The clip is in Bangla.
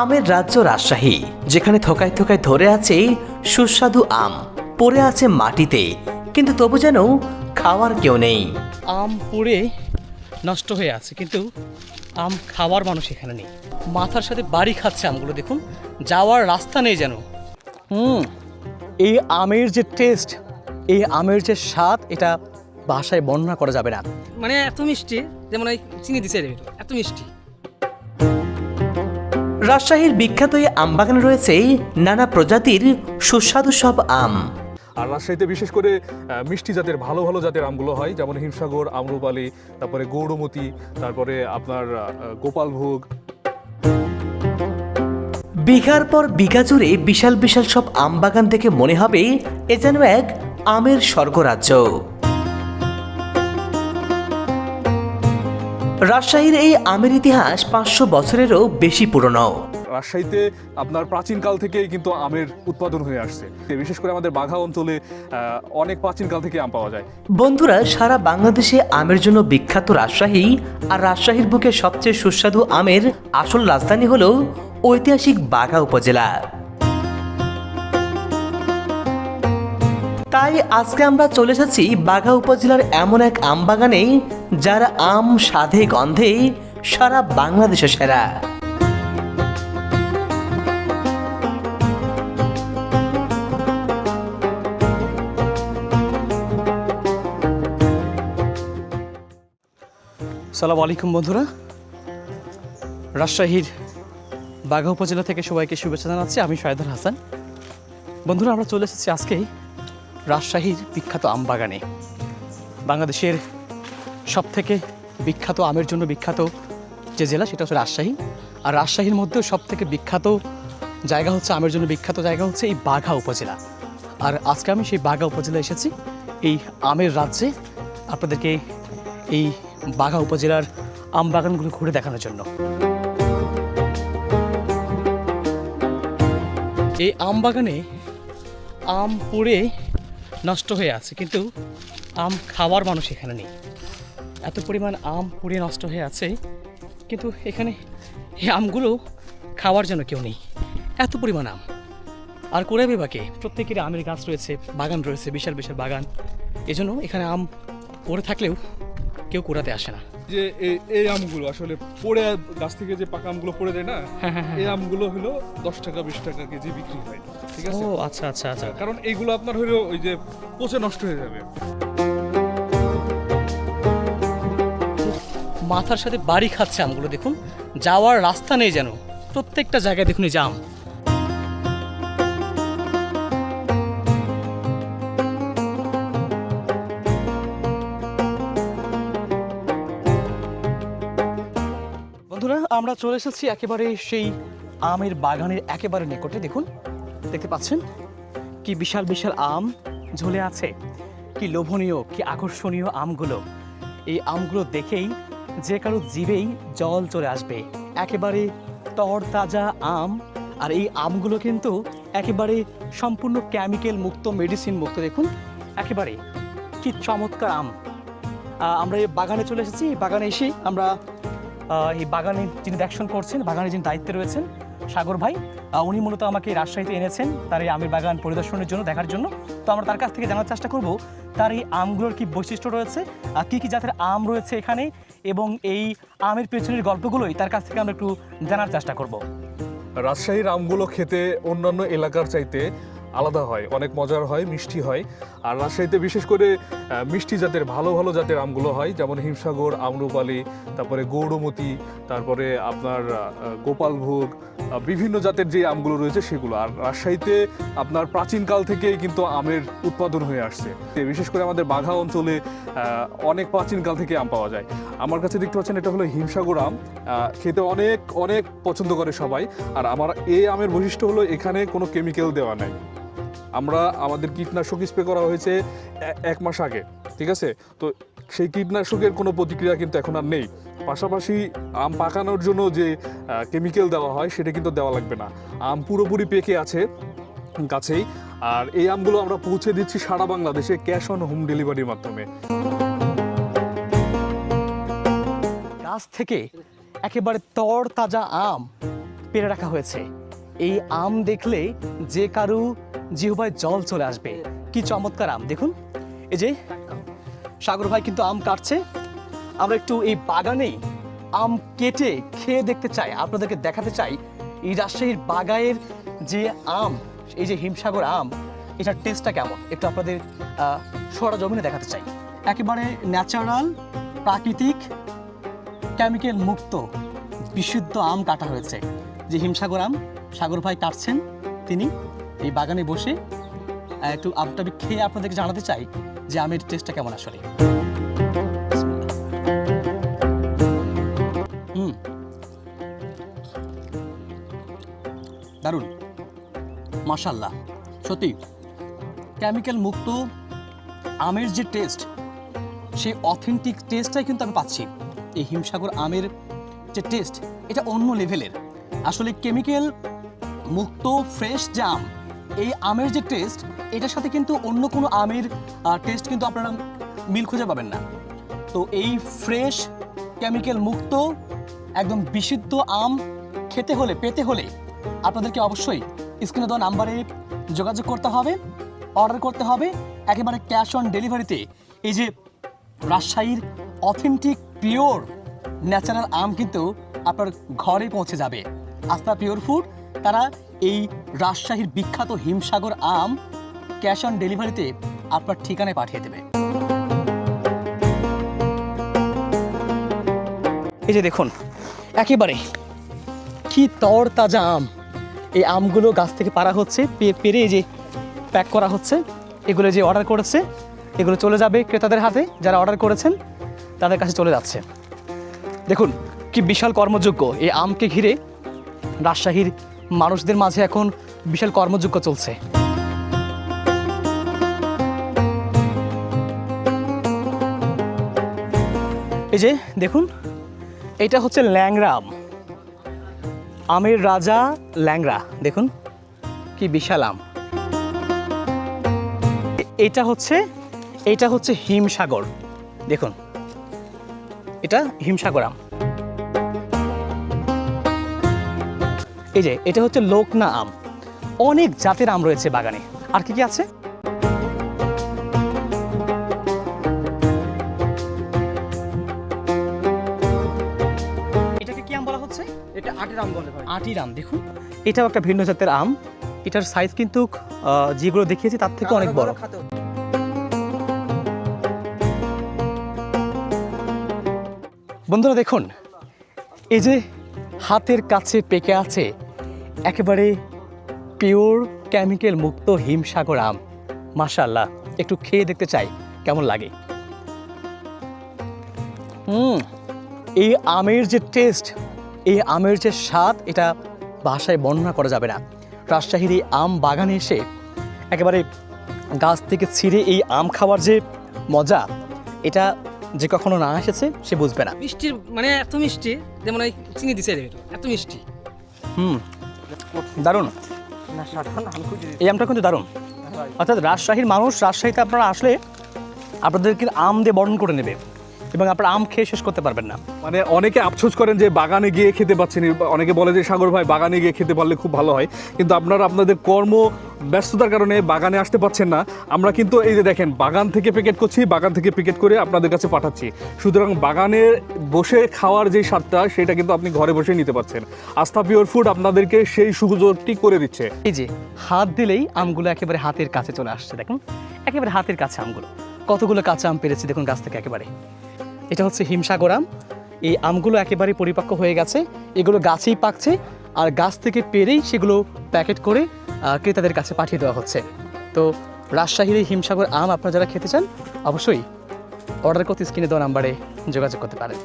আমের রাজ্য রাজশাহী, যেখানে থোকায় থোকায় ধরে আছে সুস্বাদু আম, পড়ে আছে মাটিতে, কিন্তু তবু যেন খাওয়ার কেউ নেই। আম পুড়ে নষ্ট হয়ে আছে, কিন্তু আম খাওয়ার মানুষ এখানে নেই। মাথার সাথে বাড়ি খাচ্ছে আমগুলো, দেখুন যাওয়ার রাস্তা নেই যেন। এই আমের যে টেস্ট, এই আমের যে স্বাদ, এটা ভাষায় বর্ণনা করা যাবে না। মানে এত মিষ্টি, যেমন এই চিনি দিছে এর ভিতর, এত মিষ্টি। রাজশাহীর বিখ্যাত এই আমবাগানে রয়েছে নানা প্রজাতির সুস্বাদু সব আম। আর রাজশাহীতে বিশেষ করে মিষ্টি জাতের ভালো ভালো জাতের আমগুলো হয়, যেমন হিমসাগর, আম্রপালি, তারপরে গৌরমতি, তারপরে আপনার গোপালভোগ। বিঘার পর বিঘা জুড়ে বিশাল বিশাল সব আমবাগান দেখে মনে হবে এ যেন এক আমের স্বর্গরাজ্য। রাজশাহীর এই আমের ইতিহাস 500 বছরেরও বেশি পুরনো। রাজশাহীতে আপনার প্রাচীনকাল থেকেই কিন্তু আমের উৎপাদন হয়ে আসছে। বিশেষ করে আমাদের বাঘা অঞ্চলে অনেক প্রাচীনকাল থেকে আম পাওয়া যায়। বন্ধুরা, সারা বাংলাদেশে আমের জন্য বিখ্যাত রাজশাহী, আর রাজশাহীর বুকে সবচেয়ে সুস্বাদু আমের আসল রাজধানী হলো ঐতিহাসিক বাঘা উপজেলা। তাই আজকে আমরা চলে এসেছি বাঘা উপজেলার এমন এক আম বাগানে, যার আম স্বাদে গন্ধে সারা বাংলাদেশে সেরা। আসসালামু আলাইকুম বন্ধুরা, রাজশাহীর বাঘা উপজেলা থেকে সবাইকে শুভেচ্ছা জানাচ্ছি। আমি শাহেদুল হাসান। বন্ধুরা, আমরা চলে এসেছি আজকে রাজশাহীর বিখ্যাত আম বাগানে। বাংলাদেশের সবথেকে বিখ্যাত আমের জন্য বিখ্যাত যে জেলা, সেটা হচ্ছে রাজশাহী। আর রাজশাহীর মধ্যেও সবথেকে বিখ্যাত জায়গা হচ্ছে, আমের জন্য বিখ্যাত জায়গা হচ্ছে এই বাঘা উপজেলা। আর আজকে আমি সেই বাঘা উপজেলা এসেছি এই আমের রাজ্যে আপনাদেরকে এই বাঘা উপজেলার আম বাগানগুলো ঘুরে দেখানোর জন্য। এই আম বাগানে আম পুড়ে নষ্ট হয়ে আছে, কিন্তু আম খাওয়ার মানুষ এখানে নেই। এত পরিমাণ আম পুড়ে নষ্ট হয়ে আছে, কিন্তু এখানে এই আমগুলো খাওয়ার জন্য কেউ নেই। এত পরিমাণ আম, আর কুড়াবে বাকে। প্রত্যেকেরই আমের গাছ রয়েছে, বাগান রয়েছে, বিশাল বিশাল বাগান। এজন্য এখানে আম পড়ে থাকলেও কেউ কুড়াতে আসে না। যে এই আমগুলো আসলে পড়ে গাছ থেকে যে পাকা আমগুলো পড়ে যায় না, এই আমগুলো হলো 10 টাকা 20 টাকা কেজি বিক্রি হয়। ঠিক আছে? ও আচ্ছা আচ্ছা আচ্ছা। কারণ এইগুলো আপনার হলো ওই যে পচে নষ্ট হয়ে যাবে। মাথার সাথে বাড়ি খাচ্ছে আমগুলো, দেখুন যাওয়ার রাস্তা নেই যেন। প্রত্যেকটা জায়গায় দেখুন এই যে আম। বন্ধুরা, আমরা চলে এসেছি একেবারে সেই আমের বাগানের একেবারে নিকটে। দেখুন, দেখতে পাচ্ছেন কি বিশাল বিশাল আম ঝুলে আছে। কি লোভনীয়, কি আকর্ষণীয় আমগুলো। এই আমগুলো দেখেই যে কারো জিভেই জল চলে আসবে। একেবারে তরতাজা আম। আর এই আমগুলো কিন্তু একেবারে সম্পূর্ণ কেমিক্যাল মুক্ত, মেডিসিন মুক্ত। দেখুন একেবারে কি চমৎকার আম। আমরা এই বাগানে চলে এসেছি। এই বাগানে এসে আমরা এই বাগানে যিনি দেখশন করছেন, বাগানে যিনি দায়িত্বে রয়েছেন, সাগর ভাই, উনি মূলত আমাকে রাজশাহীতে এনেছেন তার এই আমের বাগান পরিদর্শনের জন্য, দেখার জন্য। তো আমরা তার কাছ থেকে জানার চেষ্টা করব তার এই আমগুলোর কি বৈশিষ্ট্য রয়েছে, কী কী জাতের আম রয়েছে এখানে, এবং এই আমের পেছনের গল্পগুলোই তার কাছ থেকে আমরা একটু জানার চেষ্টা করব। রাজশাহীর আমগুলো খেতে অন্যান্য এলাকার চাইতে আলাদা হয়, অনেক মজার হয়, মিষ্টি হয়। আর রাজশাহীতে বিশেষ করে মিষ্টি জাতের ভালো ভালো জাতের আমগুলো হয়, যেমন হিমসাগর, আম্রপালি, তারপরে গৌরমতি, তারপরে আপনার গোপালভোগ, বিভিন্ন জাতের যে আমগুলো রয়েছে সেগুলো। আর রাজশাহীতে আপনার প্রাচীনকাল থেকেই কিন্তু আমের উৎপাদন হয়ে আসছে। বিশেষ করে আমাদের বাঘা অঞ্চলে অনেক প্রাচীনকাল থেকে আম পাওয়া যায়। আমার কাছে দেখতে পাচ্ছেন, এটা হলো হিমসাগর আম। খেতে অনেক অনেক পছন্দ করে সবাই। আর আমার এই আমের বৈশিষ্ট্য হলো এখানে কোনো কেমিক্যাল দেওয়া নাই। আমাদের কীটনাশক স্প্রে করা হয়েছে 1 মাস আগে। ঠিক আছে? তো সেই কীটনাশকের কোনো প্রতিক্রিয়া কিন্তু এখন আর নেই। পাশাপাশি আম পাকানোর জন্য যে কেমিক্যাল দেওয়া হয় সেটা কিন্তু দেওয়া লাগবে না। আম পুরোপুরি পেকে আছে গাছেই। আর এই আমগুলো আমরা পৌঁছে দিচ্ছি সারা বাংলাদেশে ক্যাশ অন হোম ডেলিভারির মাধ্যমে। গাছ থেকে একেবারে তরতাজা আম পেরে রাখা হয়েছে। এই আম দেখলে যে কারু জিহ্বায় জল চলে আসবে। কি চমৎকার আম দেখুন। এই যে সাগর ভাই কিন্তু আম কাটছে। আমরা একটু এই বাগানেই আম কেটে খেয়ে দেখতে চাই, আপনাদেরকে দেখাতে চাই এই রাজশাহীর বাগানের যে আম, এই যে হিমসাগর আম, এটার টেস্টটা কেমন একটু আপনাদের সরজমিনে দেখাতে চাই। একেবারে ন্যাচারাল, প্রাকৃতিক, কেমিক্যাল মুক্ত বিশুদ্ধ আম কাটা হয়েছে। যে হিমসাগর আম সাগর ভাই কাটছেন, তিনি এই বাগানে বসে একটু আমটা খেয়ে আপনাদেরকে জানাতে চাই যে আমের টেস্টটা কেমন আসলে। দারুণ, মাশাআল্লাহ, সত্যি কেমিক্যাল মুক্ত আমের যে টেস্ট, সেই অথেন্টিক টেস্টটাই কিন্তু আমি পাচ্ছি। এই হিমসাগর আমের যে টেস্ট, এটা অন্য লেভেলের। আসলে কেমিক্যাল মুক্ত ফ্রেশ যে আম, এই আমের যে টেস্ট, এটার সাথে কিন্তু অন্য কোনো আমের টেস্ট কিন্তু আপনারা মিল খুঁজে পাবেন না। তো এই ফ্রেশ কেমিক্যাল মুক্ত একদম বিশুদ্ধ আম খেতে হলে, পেতে হলে আপনাদেরকে অবশ্যই স্ক্রিনে দেওয়া নাম্বারে যোগাযোগ করতে হবে, অর্ডার করতে হবে। একেবারে ক্যাশ অন ডেলিভারিতে এই যে রাজশাহীর অথেন্টিক পিওর ন্যাচারাল আম কিন্তু আপনার ঘরে পৌঁছে যাবে। আস্থা পিওর ফুড তারা এই রাজশাহীর বিখ্যাত হিমসাগর আম ক্যাশ অন ডেলিভারিতে আপনার ঠিকানায় পাঠিয়ে দেবে। এই যে দেখুন, একেবারে কি তরতাজা আম। এই আমগুলো গাছ থেকে পাড়া হচ্ছে, পেরে এই যে প্যাক করা হচ্ছে। এগুলো যে অর্ডার করেছে, এগুলো চলে যাবে ক্রেতাদের হাতে। যারা অর্ডার করেছেন তাদের কাছে চলে যাচ্ছে। দেখুন কি বিশাল কর্মযোগ্য। এই আমকে ঘিরে রাজশাহীর মানুষদের মাঝে এখন বিশাল কর্মযোগ্য চলছে। এই যে দেখুন, এটা হচ্ছে ল্যাংড়া আম, আমের রাজা ল্যাংড়া। দেখুন কি বিশাল আম। এটা হচ্ছে হিমসাগর। দেখুন এটা হিমসাগর আম। এই যে এটা হচ্ছে লোকনা আম। অনেক জাতের আম রয়েছে বাগানে। আর কি কি আছে? এটাকে কি আম বলা হচ্ছে? এটা আটের আম বলে ভাই। আটির আম। দেখুন এটাও একটা ভিন্ন জাতের আম। এটার সাইজ কিন্তু যেগুলো দেখিয়েছি তার থেকে অনেক বড়। বন্ধুরা দেখুন, এই যে হাতের কাছে পেকে আছে একেবারে পিওর কেমিক্যাল মুক্ত হিমসাগর আম। মাশাআল্লাহ, একটু খেয়ে দেখতে চাই কেমন লাগে। এই আমের যে টেস্ট, এই আমের যে স্বাদ, এটা ভাষায় বর্ণনা করা যাবে না। রাজশাহীর এই আম বাগানে এসে একেবারে গাছ থেকে ছিঁড়ে এই আম খাওয়ার যে মজা, এটা যে কখনো না এসেছে সে বুঝবে না। মিষ্টির মানে এত মিষ্টি, যেমন ওই চিনি দিছে এত মিষ্টি। দারুণ। এই আমটা কিন্তু দারুণ। অর্থাৎ রাজশাহীর মানুষ, রাজশাহীতে আপনারা আসলে আপনাদেরকে আম দিয়ে বরণ করে নেবে এবং আপনারা আম খেয়ে শেষ করতে পারবেন না। মানে অনেকে আফসোস করেন যে বাগানে গিয়ে খেতে পাচ্ছেন, অনেকে বলে যে সাগর ভাই বাগানে গিয়ে খেতে পারলে খুব ভালো হয়, কিন্তু আপনারা আপনাদের কর্ম ব্যস্ততার কারণে বাগানে আসতে পারছেন না। আমরা কিন্তু এই যে দেখেন বাগান থেকে প্যাকেট করছি, বাগান থেকে প্যাকেট করে আপনাদের কাছে পাঠাচ্ছি। সুতরাং বাগানে বসে খাওয়ার যে স্বাদটা, সেটা কিন্তু আপনি ঘরে বসে নিতে পারছেন। আস্থা পিওর ফুড আপনাদেরকে সেই সুযোগটি করে দিচ্ছে। এই যে হাত দিলেই আমগুলো একেবারে হাতের কাছে চলে আসছে। দেখুন একেবারে হাতের কাছে আমগুলো। কতগুলো কাঁচা আম পেরেছি দেখুন গাছ থেকে একেবারে। এটা হচ্ছে হিমসাগর আম। এই আমগুলো একেবারে পরিপক্ক হয়ে গেছে, এগুলো গাছেই পাকছে, আর গাছ থেকে পেরেই সেগুলো প্যাকেট করে ক্রেতাদের কাছে পাঠিয়ে দেওয়া হচ্ছে। তো রাজশাহীর এই হিমসাগর আম আপনারা যারা খেতে চান অবশ্যই অর্ডার করতে স্ক্রিনে দেওয়া নাম্বারে যোগাযোগ করতে পারেন।